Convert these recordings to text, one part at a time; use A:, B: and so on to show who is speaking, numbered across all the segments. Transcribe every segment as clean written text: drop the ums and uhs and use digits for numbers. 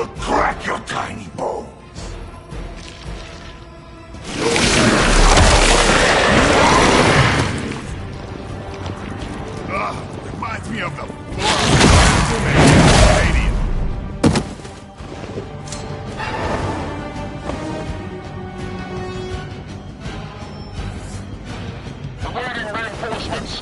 A: will crack your tiny bones. Reminds me of the stadium.
B: Awaiting reinforcements.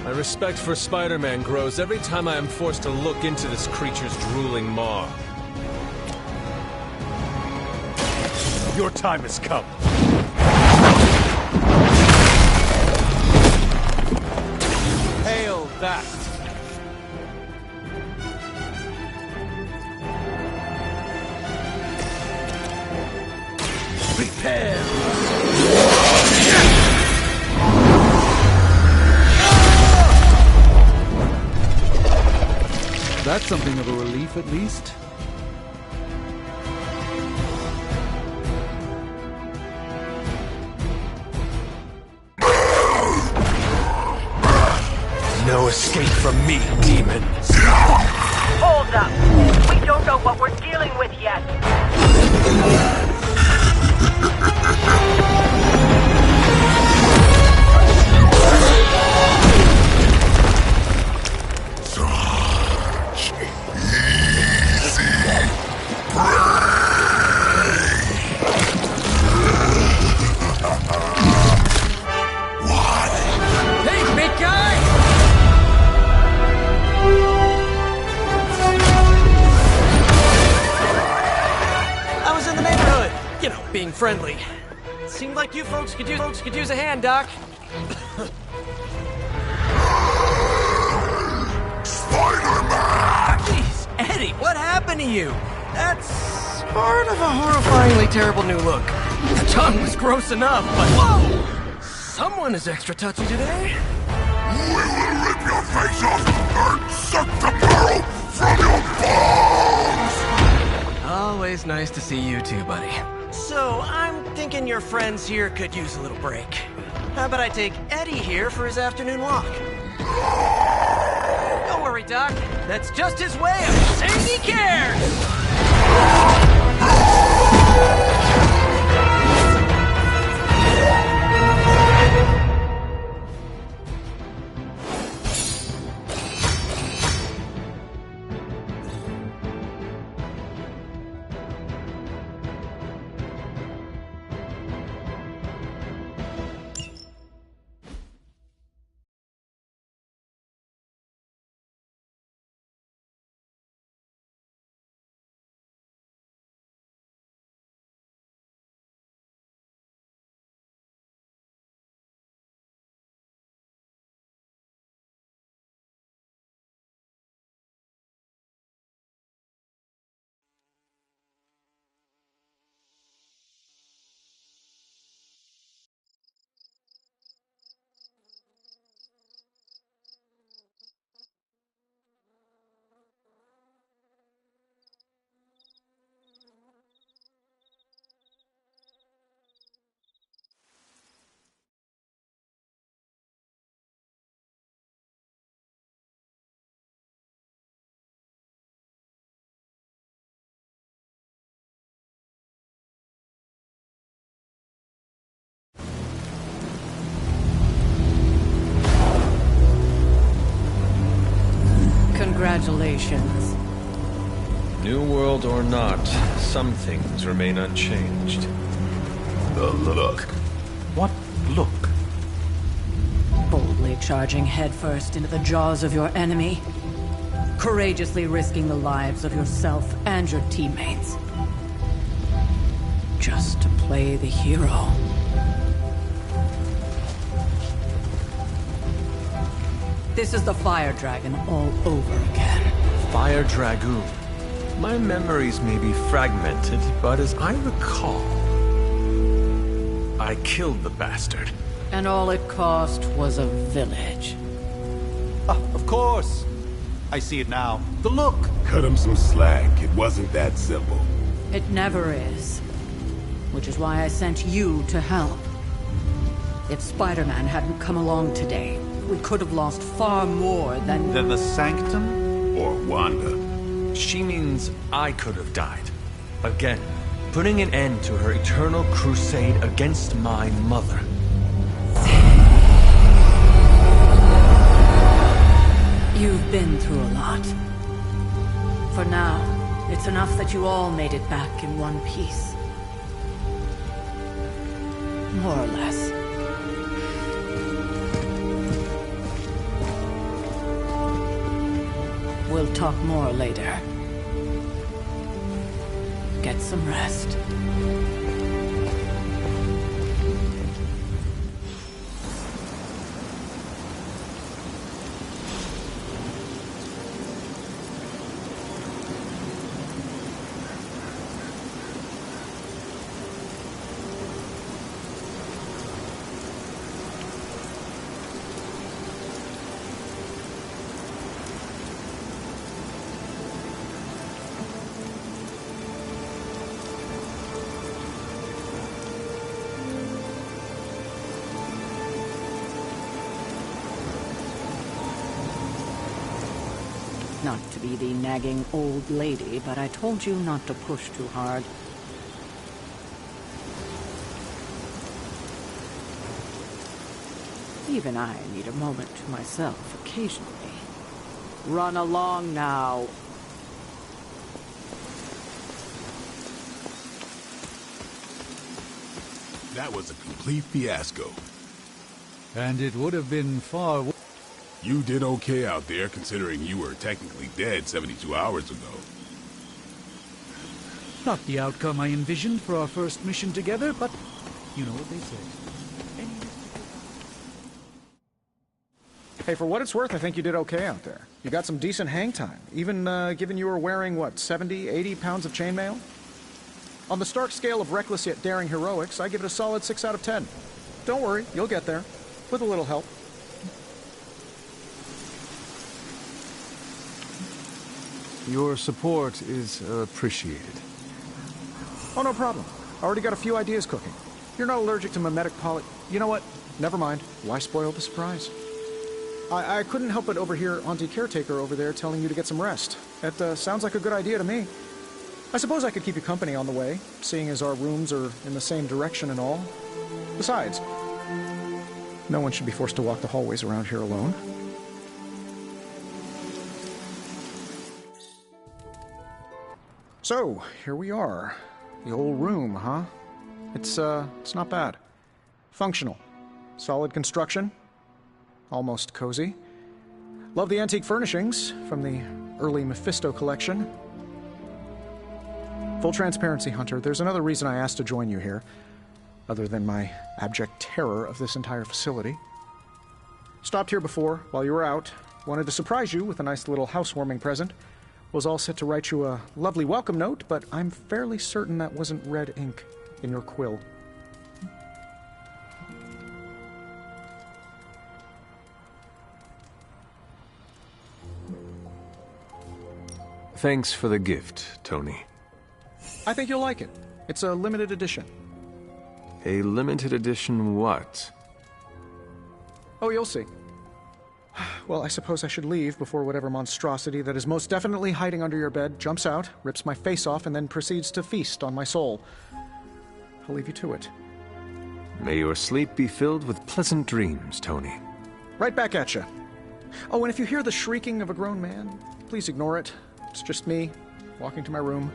C: My respect for Spider-Man grows every time I am forced to look into this creature's drooling maw. Your time has come. Hail that! Prepare!
D: That's something of a relief, at least.
C: No escape from me, demons!
E: Hold up! We don't know what we're dealing with yet!
A: Such easy prey. What?
F: Hey, big guy! I was in the neighborhood, you know, being friendly. Seemed like you folks could use a hand, Doc.
A: Spider-Man!
F: Jeez, Eddie, what happened to you? That's sort of a horrifyingly terrible new look. The tongue was gross enough, but whoa! Someone is extra touchy today.
A: We will rip your face off and suck the marrow from your bones!
F: Always nice to see you too, buddy. So, I'm thinking your friends here could use a little break. How about I take Eddie here for his afternoon walk? Don't worry, Doc. That's just his way of saying he cares!
G: Congratulations.
C: New world or not, some things remain unchanged.
A: The look.
D: What look?
G: Boldly charging headfirst into the jaws of your enemy. Courageously risking the lives of yourself and your teammates. Just to play the hero. This is the Fire Dragon all over again.
C: Fire Dragoon. My memories may be fragmented, but as I recall, I killed the bastard.
G: And all it cost was a village.
D: Of course. I see it now. The look.
A: Cut him some slack. It wasn't that simple.
G: It never is. Which is why I sent you to help. If Spider-Man hadn't come along today, we could have lost far more than...
D: Then the Sanctum?
A: Or Wanda.
C: She means I could have died. Again, putting an end to her eternal crusade against my mother.
G: You've been through a lot. For now, it's enough that you all made it back in one piece. More or less. We'll talk more later. Get some rest. Not to be the nagging old lady, but I told you not to push too hard. Even I need a moment to myself occasionally. Run along now.
A: That was a complete fiasco.
D: And it would have been far worse.
A: You did okay out there, considering you were technically dead 72 hours ago.
D: Not the outcome I envisioned for our first mission together, but you know what they say.
H: Hey, for what it's worth, I think you did okay out there. You got some decent hang time, even given you were wearing, what, 70, 80 pounds of chainmail? On the Stark scale of reckless yet daring heroics, I give it a solid 6 out of 10. Don't worry, you'll get there, with a little help.
C: Your support is appreciated.
H: Oh, no problem. Already got a few ideas cooking. You're not allergic to mimetic poly... You know what? Never mind. Why spoil the surprise? I couldn't help but overhear Auntie Caretaker over there telling you to get some rest. That sounds like a good idea to me. I suppose I could keep you company on the way, seeing as our rooms are in the same direction and all. Besides, no one should be forced to walk the hallways around here alone. So, here we are. The old room, huh? It's not bad. Functional. Solid construction. Almost cozy. Love the antique furnishings from the early Mephisto collection. Full transparency, Hunter, there's another reason I asked to join you here, other than my abject terror of this entire facility. Stopped here before, while you were out. Wanted to surprise you with a nice little housewarming present. Was all set to write you a lovely welcome note, but I'm fairly certain that wasn't red ink in your quill.
C: Thanks for the gift, Tony.
H: I think you'll like it. It's a limited edition.
C: A limited edition what?
H: Oh, you'll see. Well, I suppose I should leave before whatever monstrosity that is most definitely hiding under your bed jumps out, rips my face off, and then proceeds to feast on my soul. I'll leave you to it.
C: May your sleep be filled with pleasant dreams, Tony.
H: Right back at you. Oh, and if you hear the shrieking of a grown man, please ignore it. It's just me, walking to my room.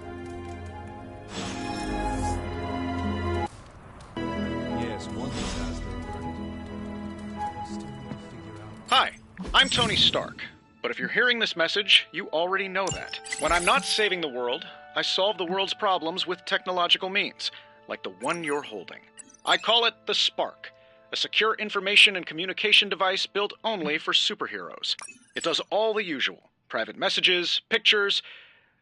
C: Yes, one disaster averted.
H: Hi, I'm Tony Stark. But if you're hearing this message, you already know that. When I'm not saving the world, I solve the world's problems with technological means, like the one you're holding. I call it the Spark, a secure information and communication device built only for superheroes. It does all the usual. Private messages, pictures,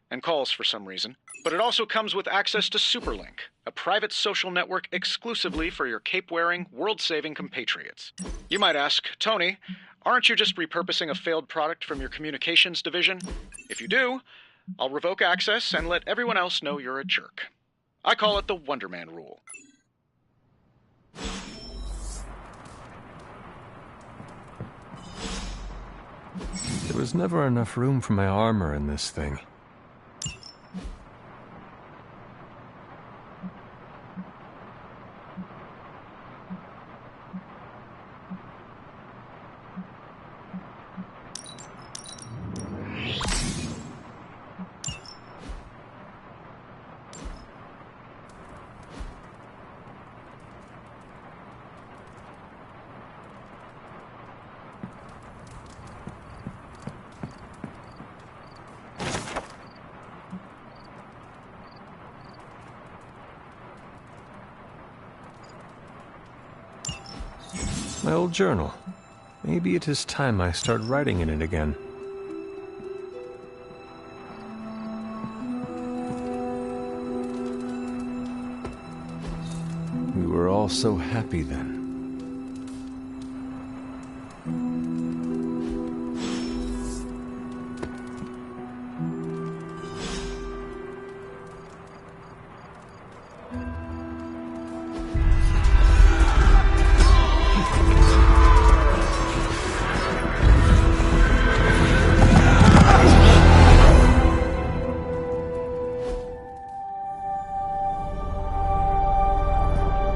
H: and calls for some reason. But it also comes with access to Superlink, a private social network exclusively for your cape-wearing, world-saving compatriots. You might ask, Tony, aren't you just repurposing a failed product from your communications division? If you do, I'll revoke access and let everyone else know you're a jerk. I call it the Wonder Man rule.
C: There was never enough room for my armor in this thing. My old journal. Maybe it is time I start writing in it again. We were all so happy then.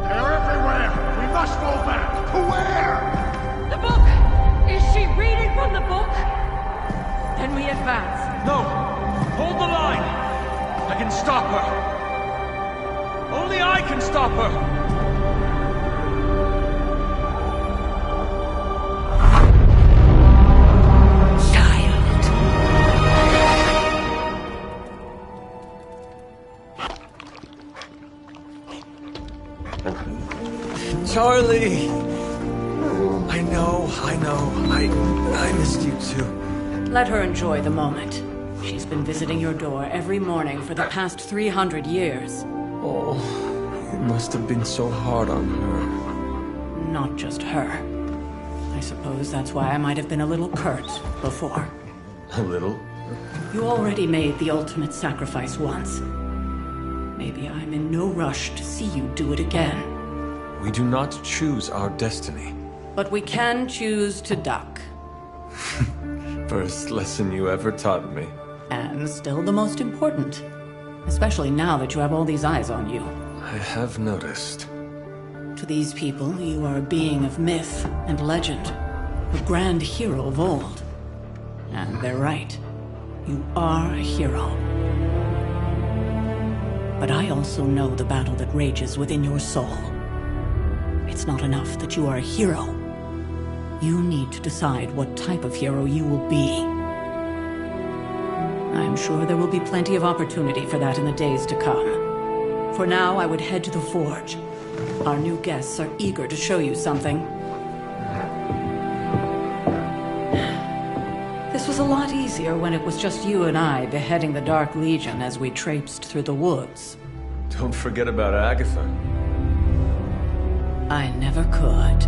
B: They're everywhere! We must go back! Where?
G: The book! Is she reading from the book? Then we advance.
C: No! Hold the line! I can stop her! Only I can stop her! Charlie! I know. I missed you too.
G: Let her enjoy the moment. She's been visiting your door every morning for the past 300 years.
C: Oh, it must have been so hard on her.
G: Not just her. I suppose that's why I might have been a little curt before.
C: A little?
G: You already made the ultimate sacrifice once. Maybe I'm in no rush to see you do it again.
C: We do not choose our destiny.
G: But we can choose to duck.
C: First lesson you ever taught me.
G: And still the most important. Especially now that you have all these eyes on you.
C: I have noticed.
G: To these people, you are a being of myth and legend. A grand hero of old. And they're right. You are a hero. But I also know the battle that rages within your soul. It's not enough that you are a hero. You need to decide what type of hero you will be. I'm sure there will be plenty of opportunity for that in the days to come. For now, I would head to the forge. Our new guests are eager to show you something. This was a lot easier when it was just you and I beheading the Dark Legion as we traipsed through the woods.
C: Don't forget about Agatha.
G: I never could.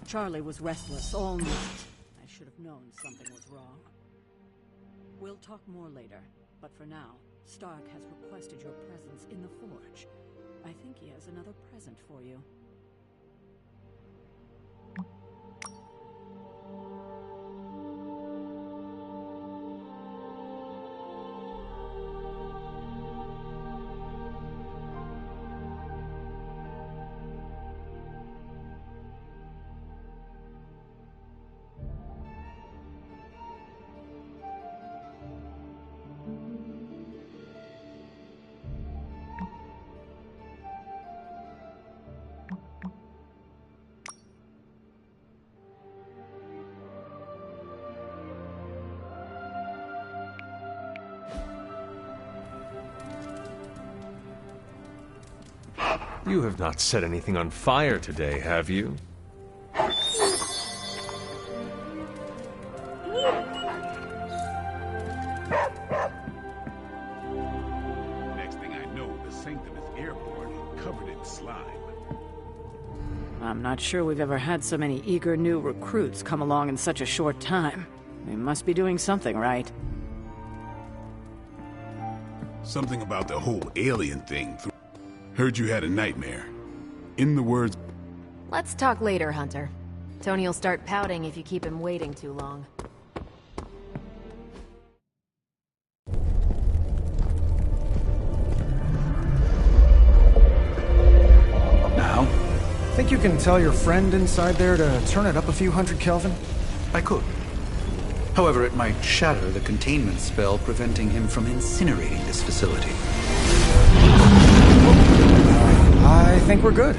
G: Charlie was restless all night. I should have known something was wrong. We'll talk more later, but for now, Stark has requested your presence in the forge. I think he has another present for you.
C: You have not set anything on fire today, have you?
A: Next thing I know, the sanctum is airborne and covered in slime.
G: I'm not sure we've ever had so many eager new recruits come along in such a short time. We must be doing something right.
A: Something about the whole alien thing. Heard you had a nightmare. In the words...
I: Let's talk later, Hunter. Tony'll start pouting if you keep him waiting too long.
D: Now?
J: Think you can tell your friend inside there to turn it up a few hundred Kelvin?
D: I could. However, it might shatter the containment spell preventing him from incinerating this facility.
J: I think we're good.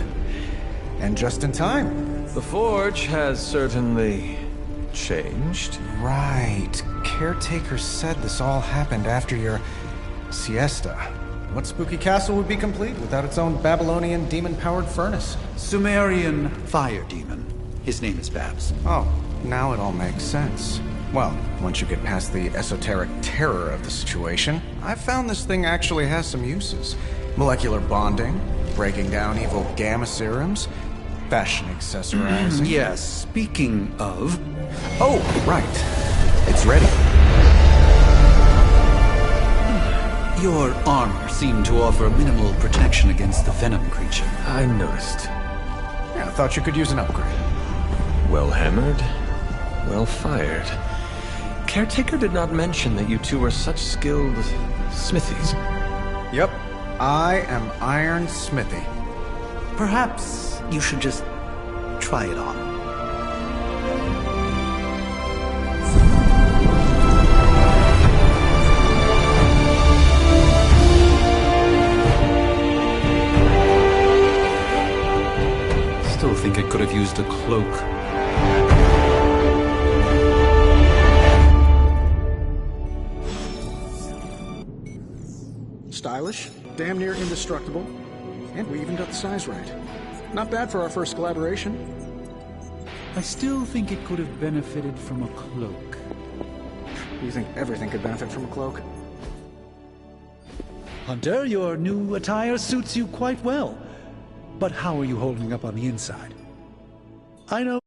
J: And just in time.
C: The Forge has certainly changed.
J: Right. Caretaker said this all happened after your siesta. What spooky castle would be complete without its own Babylonian demon-powered furnace?
D: Sumerian fire demon. His name is Babs.
J: Oh, now it all makes sense. Well, once you get past the esoteric terror of the situation, I've found this thing actually has some uses. Molecular bonding, breaking down evil gamma serums, fashion accessorizing.
D: Yes, speaking of...
J: Oh, right. It's ready.
D: Your armor seemed to offer minimal protection against the venom creature.
C: I noticed.
J: Yeah, I thought you could use an upgrade.
C: Well hammered, well fired. Caretaker did not mention that you two were such skilled smithies.
J: Yep, I am Iron Smithy.
D: Perhaps you should just try it on. Still think it could have used a cloak.
K: Stylish, damn near indestructible, and we even got the size right. Not bad for our first collaboration.
L: I still think it could have benefited from a cloak.
K: You think everything could benefit from a cloak?
L: Hunter, your new attire suits you quite well. But how are you holding up on the inside? I know...